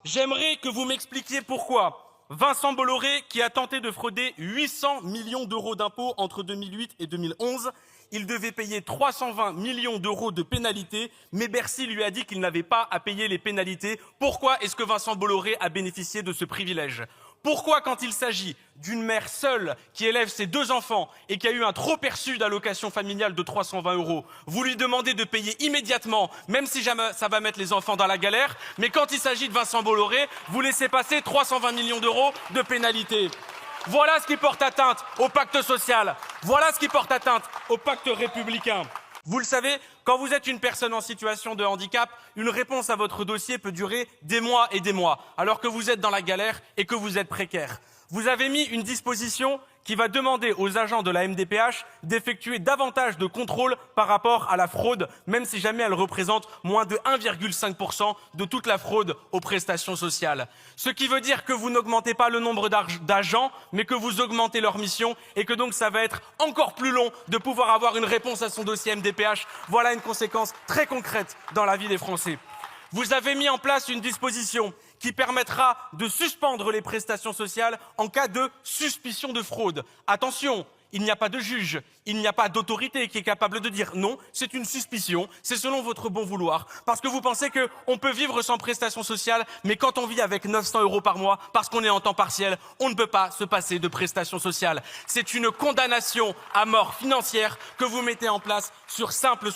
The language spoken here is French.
J'aimerais que vous m'expliquiez pourquoi Vincent Bolloré, qui a tenté de frauder 800 millions d'euros d'impôts entre 2008 et 2011, il devait payer 320 millions d'euros de pénalités, mais Bercy lui a dit qu'il n'avait pas à payer les pénalités. Pourquoi est-ce que Vincent Bolloré a bénéficié de ce privilège ? Pourquoi, quand il s'agit d'une mère seule qui élève ses 2 enfants et qui a eu un trop perçu d'allocation familiale de 320 €, vous lui demandez de payer immédiatement, même si jamais ça va mettre les enfants dans la galère, mais quand il s'agit de Vincent Bolloré, vous laissez passer 320 millions d'euros de pénalités. Voilà ce qui porte atteinte au pacte social. Voilà ce qui porte atteinte au pacte républicain. Vous le savez, quand vous êtes une personne en situation de handicap, une réponse à votre dossier peut durer des mois et des mois, alors que vous êtes dans la galère et que vous êtes précaire. Vous avez mis une disposition qui va demander aux agents de la MDPH d'effectuer davantage de contrôles par rapport à la fraude, même si jamais elle représente moins de 1,5% de toute la fraude aux prestations sociales. Ce qui veut dire que vous n'augmentez pas le nombre d'agents, mais que vous augmentez leur mission et que donc ça va être encore plus long de pouvoir avoir une réponse à son dossier MDPH. Voilà une conséquence très concrète dans la vie des Français. Vous avez mis en place une disposition qui permettra de suspendre les prestations sociales en cas de suspicion de fraude. Attention, il n'y a pas de juge, il n'y a pas d'autorité qui est capable de dire non, c'est une suspicion, c'est selon votre bon vouloir. Parce que vous pensez qu'on peut vivre sans prestations sociales, mais quand on vit avec 900 € par mois, parce qu'on est en temps partiel, on ne peut pas se passer de prestations sociales. C'est une condamnation à mort financière que vous mettez en place sur simple